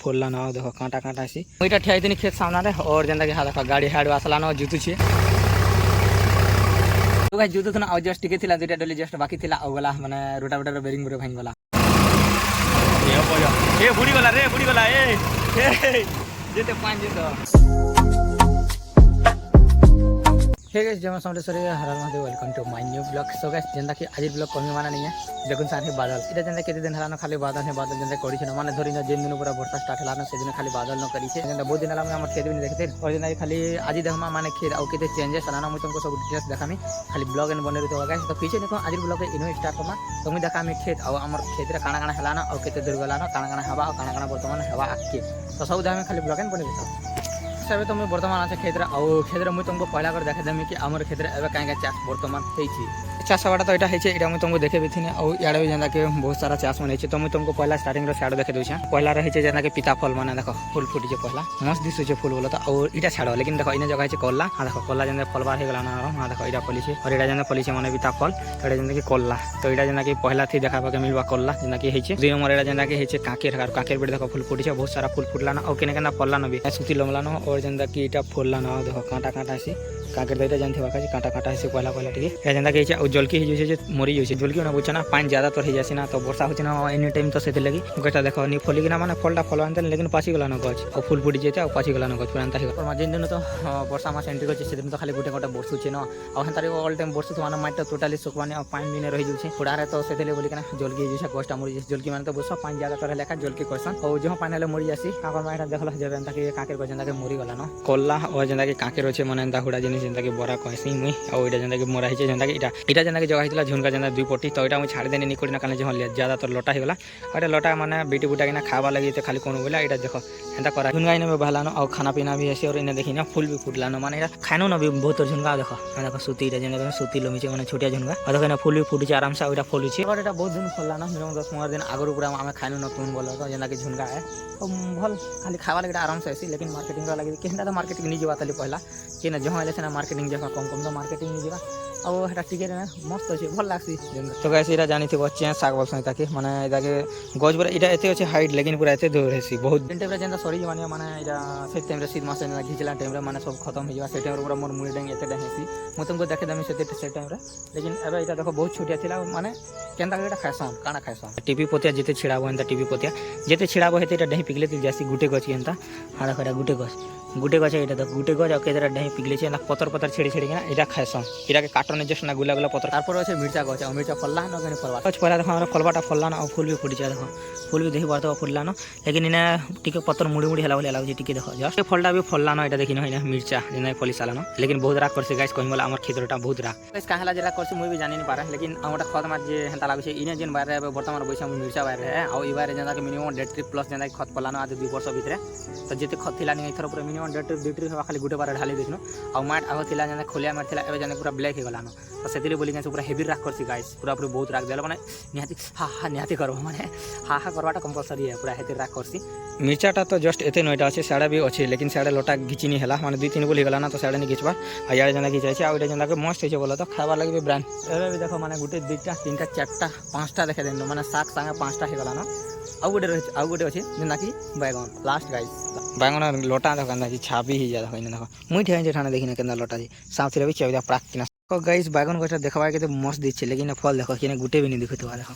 फोड़ला ना देखो कांटा कांटा सी वहीटा ठिया दिन खेत सामने और जेनता कि हाँ देखो गाड़ी हाड़ आसला ना जुतुछे तो गाइस जुतु थना जस्ट टिके थिला दुटा डली जस्ट बाकी थिला गला माने रोटावेटर बेरिंग रे भांग गला ए बुड़ी गला ए जेते पांच जेतो हे गाइस जमा सामने सरे हराल Mahadev welcome to my new blog. So guys जेंदा कि आज ब्लॉग कमी माना नहीं है देखुन सारे बादल इटा जेंदा केते दिन हलानो खाली बादल है बादल जेंदा करी छ माने धरि न जेन दिन पूरा वर्षा स्टार्ट हलानो से दिन खाली बादल न करी छ जेंदा बहुत दिन हला हम खेत भी नहीं देखते और जेंदा खाली आज देखमा माने खेत और केते चेंजेस हलानो मु तुमको सब डिटेल्स देखामी खाली ब्लॉग इन बने रहतो गाइस। तो पीछे देखो आज ब्लॉग इनो स्टार्ट कमा तो मु देखामी खेत और हमर खेत रे काना काना हलानो और केते दूर गलानो काना काना हवा और काना काना वर्तमान हवा आके तो सब दामे खाली ब्लॉग इन बने रहतो सब तो मुझे बर्तमान अच्छे खेतर और खेतर मुझे तुमको पहला कर देखा देमी कि आम खेतर कहीं चाष बर्तमान चाष हवाटा तो यहाँ मुझे तुमको देखे भी थी और इे भी जेना कि बहुत सारा चाष मन तो मुझे तुमको पहला स्टार्टिंग साइड देखे दूसरे पहला रही जेना कि पिता फल मैंने देख फूल फुटी पहला मस्त दिशे फूल बोला और इटा छाड़ लेकिन देखो इन जगह कला हाँ देखो कला जेना फल बार होगा ना हाँ देखो यहाँ फलिसे और यहाँ जेना फलिसे मैंने पिता फल तो जेना कि कला तो यहाँ जेना कि पहला थी देखा पाके मिलवा कला जेना कि दुई नंबर यहाँ जेना कि काकेर काकेर बेट देखो फूल फुटी बहुत सारा फूल फुटलाना और केना फलला भी सुती लमलानो और जेना कि इटा फुलला ना देखो कांटा कांटा से काकेर दईटा जानते बाका कांटा कांटा से पहला पहला टिके जेना कि और जलकी हो जाए मरी जाए जलकी ना बुझे ना पानी ज्यादा तो हो जाए ना तो वर्षा हो एनी टाइम तो से लगी गछटा देखो नि फलिक ना माने फलटा फलवान लेकिन पाची गला न गछ और फूल फुटी जाए और पाची गला न गछ पुरानता हो जेन दिन तो वर्षा मास एंट्री कर से दिन तो खाली गोटे गोटे बर्षु छे न और हंतारे ऑल टाइम बर्षु माने माटी टोटली सुकवाने और पानी भी रही जाए खुड़ारे तो से बोली कि जलकी जैसे गछटा मरी जाए जलकी माने तो बुझ पानी ज्यादा तो लेखा जलकी करसन और जो पानी हेले मरी जासी आगर माइटा देखला जब एंता कि काकेर गछ जेंता कि मरी गला न कोल्ला और जेंता कि काकेर अछि माने एंता हुडा जिनिस जेंता कि बरा कहसी मुई और इटा जेंता कि मरा हिचे जेंता कि इटा जेंता कि जगह हितला झुनका जेंता दुई पट्टी तो इटा मुई छाड़ देनी निकोडी ना काले जहन ज्यादा तो लटा हिगला और लटा माने बेटी बुटा किना खावा लगी तो खाली कोन बोला इटा देखो एंता करा झुनगा इने में बहलानो और खाना पीना भी ऐसे और इने देखि ना फूल भी फुटलानो माने इटा खानो न भी बहुत झुनगा देखो देखो सुती इटा जेंता सुती लमिचे माने छोटिया झुनगा और देखो ना फूल भी फुटी आराम से इटा फुल छी और इटा बहुत दिन फुललानो मिनिमम 10-15 दिन आगरो पूरा आमे खानो न तुन बोला तो जेंता कि झुनगा है तो भल खाली खावा लगे आराम से ऐसी लेकिन मार्केटिंग लगे केनता तो मार्केटिंग नहीं जीवा तली पहला कि ना जहाँ से मार्केटिंग जगह कम कम तो मार्केटिंग नहीं जीवा और हेटा टिके रे मस्त अछि भल लागसी तो गाइस इरा जानी थी बच्चे साग बलसन ताकि माने इदाके गज पूरा इटा एते अछि हाइट लेकिन पूरा एते दूर हेसी बहुत दिन टाइम रे जेंता सरी माने माने इरा से टाइम रे शीत मास ने घिचला टाइम रे माने सब खत्म हो जावा से टाइम रे पूरा मोर मुड़ी डेंग एते डेंग हेसी मु तुमको देखे दमी से टाइम रे लेकिन एबे इटा देखो बहुत छोटिया थिला माने केनता इटा खायसन काना खायसन टीपी पोतिया जेते छिड़ाबो एंता टीपी पोतिया जेते छिड़ाबो हेते इटा डेही पिगले जासी गुटे गछ एंता हाड़ा खड़ा गुटे गछ इटा तो गुटे गछ और केदरा डेही पिगले छै ना पतर पतर छेड़ी छेड़ी ना इटा खायसन इटा के काटने जस्ट ना गुला गुला पतर तारपर আছে मिर्चा गछ और मिर्चा फलला न गने फलवा गछ पहला देखो हमरा फलवाटा फलला ना और फूल भी फुटी देखो फूल भी देखि बारतो फुटला न लेकिन इने टिके पतर मुड़ी मुड़ी हला लागे टिके देखो जस्ट फलटा भी फलला न इटा देखि न इना मिर्चा जेना फली साला न लेकिन बहुत राग करसे गाइस कहि मला हमर खेतरटा बहुत राग गाइस काहला जरा करसे मुई भी जानि नि पारा लेकिन हमटा खत मार जे हेंता लागै छै इने जेन बारे वर्तमान बैसा मिर्चा बारे है और ई बारे जेना कि मिनिमम 1.5 ट्रिप प्लस जेना खत पलानो आज 2 वर्ष भीतर तो जेते खत थिला नि इथर पूरा मिनिमम 1.5 ट्रिप खाली गुटे बार ढाली देखनो और माट आगो थिला जेना खोलिया मार थिला एबे जेना पूरा ब्लैक हे गलानो तो सेतिले बोली गाइस पूरा हेवी राग करसी गाइस पूरा पूरा बहुत राग देला माने निहाती हा निहाती करबो माने हा करवाटा कंपलसरी है पूरा हेती राग करसी मिर्चाटा तो जस्ट एते नोटा अछि साडा भी अछि लेकिन साडा लोटा घिचिनी हेला माने 2-3 बोली गला ना तो साडा नि घिचबा आ याडे जेना घिचाइ छै आ ओइटा जेना के मस्त छै बोला तो खाबा लागि ब्रांड एबे भी देखो माने गुटे 2टा 3टा 4टा 5टा देखा देनो माने साग संगे 5टा हे गला ना आ गुटे अछि जेना कि बैगन लास्ट गाइस बैगन लोटा देखो ना छाबी ही ज्यादा होइने देखो मुई ठेन जे ठाने देखिने केना लोटा जी साउथरे भी चौदा प्राक्तिना तो गाइस बैगन गछटा देखबा के मस्त दिछ लेकिन फल देखो केने गुटे भी नहीं दिखतो देखो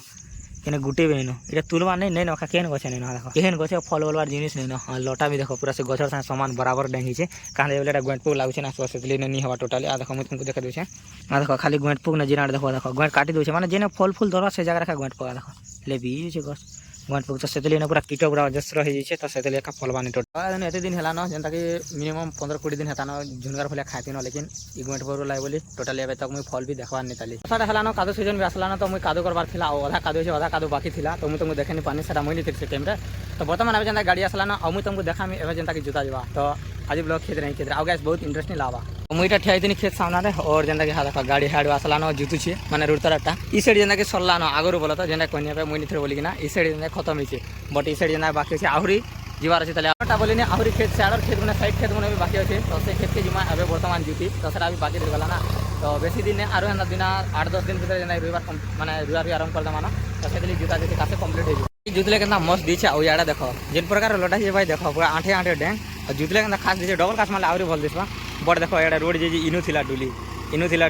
केने गुटे भी नहीं इटा तुलवा नहीं नहीं नखा केन गछ नहीं देखो केहन गछ फल बोलवार जिनिस नहीं न लोटा भी देखो पूरा से गछर सा समान बराबर डेंगी छे काहे बेलेटा गोंटपुक लागु छे ना सोसतली नहीं हवा टोटली आ देखो मुई तुमको देख दउ छे आ देखो खाली गोंटपुक न जिना देखो देखो गोंट काटी दउ छे माने जेने फल फूल धरवा से जगह रखा गोंटपुक देखो ले भी छे गछ गोंटपुक तो सेतली न पूरा कीटो पूरा जस रही छे तो सेतली का फल बानी टोटल एते दिन हेला न जेंता कि मिनिमम 15-20 दिन हेता न झुनगर फले खाती न लेकिन ई गोंटपुक लाई बोली टोटली एबे तक मुई फल भी देखवा नहीं ताली साडा हेला न कादो सीजन भी आसला न तो मुई कादो करबार थिला और आधा कादो छे आधा कादो बाकी थिला तो मुई तुमको देखेनी पानी साडा मुई नहीं थिक टाइम रे तो वर्तमान एबे जेंता गाड़ी आसला न और मुई तुमको देखामी एबे जेंता कि जुता जवा तो आज ब्लॉग खेत आ गाइस बहुत इंटरेस्टिंग लावा मुईटा ठिया दिन खेत सामना रे और जेंता कि हादा गाड़ी हाड़ आसला न जुतु छे माने रुतराटा ई साइड जेंता कि सल्ला न आगरो बोला तो जेंता कोनिया पे मुई निथरे बोली कि ना ई साइड जेंता खत्म हिचे बट ई साइड जेंता बाकी छे आहुरी जीवार अछि तले आटा बोली ने आहुरी खेत से आडर खेत मने साइड खेत मने भी बाकी अछि तो से खेत के जिमा एबे वर्तमान जुती दसरा भी बाकी रहला ना तो बेसी दिन ने आरो हना दिन 8-10 दिन भीतर जेंता रुइबार माने रुआ आरंभ कर दमा ना तो सेतली जुता जेते कासे कंप्लीट हो जुतले केतना मस्त दीछे और याडा देखो जिन प्रकार लटा जे भाई देखो पूरा आठे आठे डेंग और जुतले केतना खास दीछे डबल कास माले आउरी भल दिसबा बट देखो याडा रोड जे इनु थिला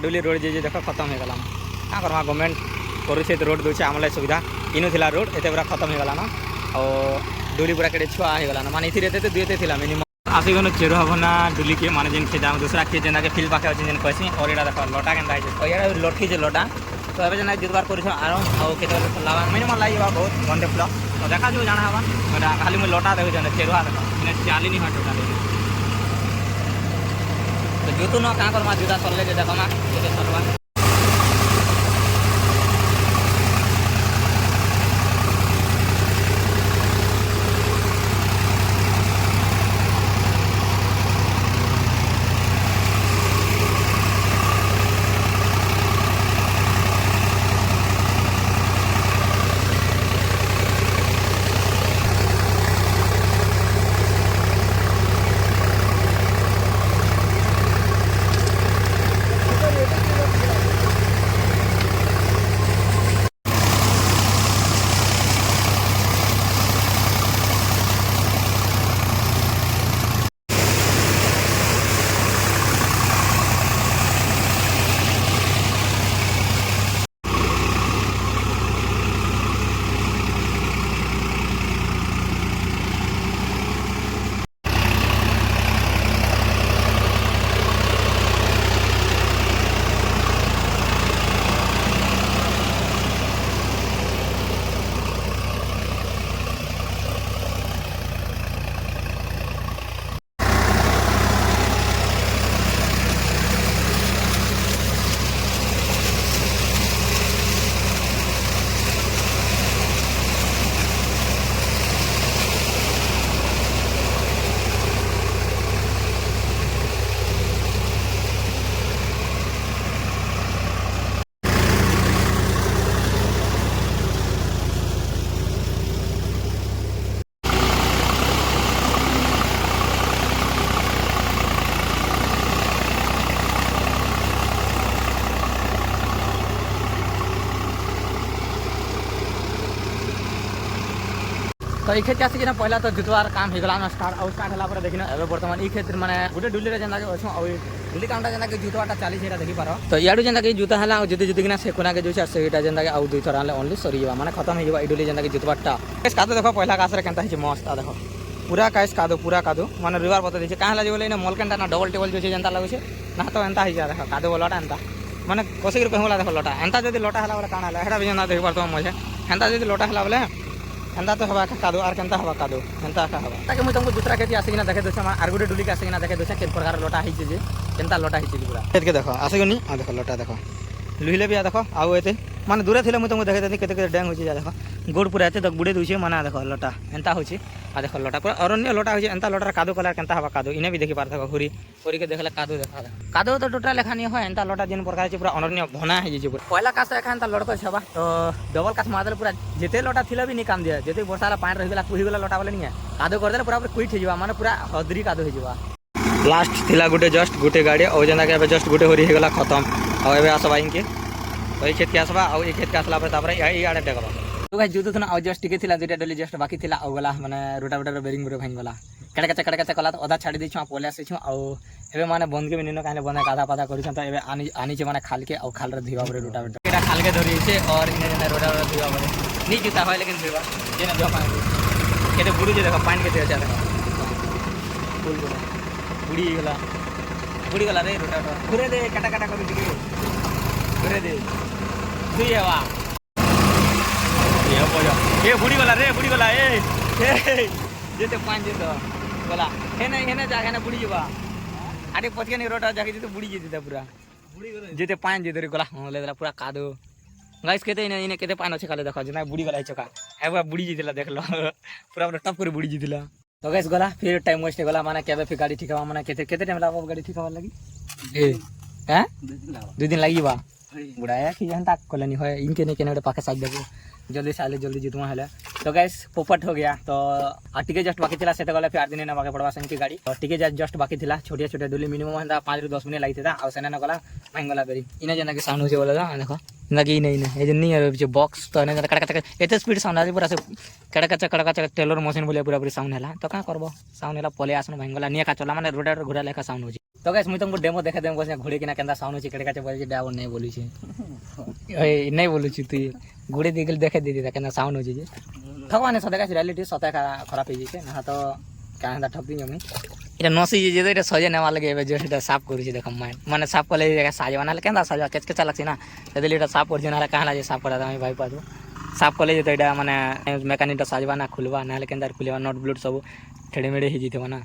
डुली रोड जे देखो खत्म हे गला का करमा गवर्नमेंट करूछे तो रोड दोछे आमले सुविधा इनु थिला रोड एते पूरा खत्म हे गला ना और डुली पूरा केडे छुआ हे गला ना माने इथि रहते तो दुएते थिला मिनिमम आसी गनो चेरो हबना डुली के माने जिन के जाम दूसरा के जेना के फील पाके अछि जिन कहसी और एडा देखो लटा केनदा है और याडा लठी जे लटा तो एबे जना जुतबार करूछ आरो और केते लावा मिनिमम लागिबा बहुत घंटे फ्लो तो देखा जो जाना हवा एडा खाली में लटा देखो जने चेरो देखो इने चाली नि हट टोटल तो जुतो न का करमा जुदा सरले जे देखो ना केते सरवा तो ये खेत आसिक पहला तो जुतवार काम हो गला स्टार्ट और स्टार्ट होला देखिन एबे वर्तमान ई खेत माने गुटे डुली रे जेना के अछि और डुली कामटा जेना के जुतवाटा 40 एटा देखि पारो तो याडू जेना के जुता हला जुते जुते किना से कोना के जोछ सेटा जेना के आउ दुई थर आले ओनली सरी जवा माने खत्म हो जवा ई डुली जेना के जुतवाटा इस कादो देखो पहला कास रे केनता हिचे मस्त देखो पूरा काइस पूरा कादो माने रिवर बता दिछे काहला जे बोले ना मलकेंटा ना डबल टेबल जोछे जेनता लागो छे ना तो एंता हि जा देखो कादो बोलाटा एंता माने कोसे के कहला देखो लटा एंता जदी लटा हला बोले काना हला हेडा भी जेना देख पारतो मजे एंता जदी लटा हला बोले एंता तो हवा कादो आर केनता हवा कादो एंता का हवा ताके मु तुमको दूसरा खेत आसिना देखे दोछ आर गुटे डुली के आसिना देखे दोछ के प्रकार लटा हिचे जे केनता लटा हिचे पूरा खेत के देखो आसिगनी आ देखो लटा देखो लुहिले भी आ देखो आउ एते माने दूरे थिले मु तुमको देखे देती केते केते डेंग होची जा देखो गोड़ पूरा एते तक बुडे दुछे माने देखो लटा एंता होची आ देखो लटा पूरा अरण्य लटा होची एंता लटा कादो कलर केनता हवा कादो इने भी देखि पार देखो हुरी हुरी के देखला कादो देखा कादो तो टोटल लेखानी हो एंता लटा जिन प्रकार चे पूरा अरण्य भना है जे पहला कास एखान ता लड़को छबा तो डबल कास मादल पूरा जेते लटा थिले भी नि काम दिया जेते बरसाला पानी रहि गेला कुही गेला लटा बोले नि कादो कर देले पूरा क्विट हो जवा माने पूरा हदरी कादो हो जवा लास्ट थिला गुटे जस्ट गुटे गाड़ी और जेना के एबे जस्ट गुटे होरी हे गेला खत्म और एबे आसबा इनके तो ये खेत के आसबा और ये खेत के आसला पर तापर ई आड़े देखबा तो गाइस जुतो थना और जस्ट टिके थिला दुटा डली जस्ट बाकी थिला और गला माने रोटावेटर बेरिंग बरे भाइन वाला कड़के कला तो आधा छाड़ी दिछु पोले आसे छु और एबे माने बंद के मिनिनो काने बंद आधा पाधा करिसन तो एबे आनी जे माने खाल के और खाल रे धीवा बरे रोटावेटर एटा खाल के धरि छे और इने जेना रोटावेटर धीवा बरे नी जुता होय लेकिन धीवा जेना जो पानी केते बुड़ी जे देखो पानी केते अच्छा देखो फुल गला बुड़ी गला रे रोटावेटर घुरे दे काटा काटा कर दिके घुरे दे दुईवा ये बोलो ए बुड़ी गला ए जेते पांच जे तो गला हेने जागा बुड़ी जबा आटे पचके नि रोटा जाके जेते बुड़ी जेते पूरा बुड़ी गला जेते पांच जे धरि गला ले देला पूरा कादो गाइस केते इने केते पान अछि खाले देखो जना बुड़ी गला चका एबा बुड़ी जेतेला देखलो पूरा टप कर बुड़ी जेतेला तो गाइस गला फिर टाइम वेस्ट गला माने केबे फिर गाड़ी ठीकवा माने केते टाइम लागो गाड़ी ठीकवा लगी ए हैं 2 दिन लागी बा बुढ़ाया कि हंता कोलनी होय इनके ने केने पाके साइड देखो जल्दी से आले जल्दी जितवा हेले तो गैस पोपट हो गया तो टिके जस्ट बाकी थिला सेते गले फिर दिन नबाके पड़वा सेन की गाड़ी तो टिके जस्ट बाकी थिला छोटे छोटे डोली मिनिमम हंदा 5 ରୁ 10 मिनिट लागिते था आ सेना न गला महंगला बेरी इना जना के साउंड होचे बोला देखो लगी नहीं ए जे नहीं है बॉक्स तो ने कड़का एते स्पीड साउंड आजे पूरा से कड़का टेलर मशीन बोले पूरा पूरी साउंड हैला तो का करबो साउंड हैला पले आसन महंगला निया का चला माने रोडर घोड़ा लेखा साउंड होची तो गाइस मुई तुमको डेमो देखा देम बस घोड़े किना केंदा साउंड होची कड़का बोले डावर नहीं बोली छी ए नहीं बोलू छी तू घोड़े दिगल देखे दीदी केंदा साउंड होची जे ठगवाने सदा गाइस रियलिटी सता खराब हो जेते ना तो कांदा ठग दी हमें এটা নসি যে এটা সজে নেওয়া লাগে এবার যে এটা সাফ করেছি দেখো মানে সাফ করলে জায়গা সাজবা নাহলে কেন সাজবা কেচকেচা লাগছে না তাহলে এটা সাফ করছি নাহলে কাহলা যে সাফ করা আমি ভাই পাবো সাফ করলে যেত এটা মানে মেকানিকটা সাজবা না খুলবা নাহলে কেন খুলবা নট ব্লুট সব ঠেড়ে মেড়ে হয়ে যেতে না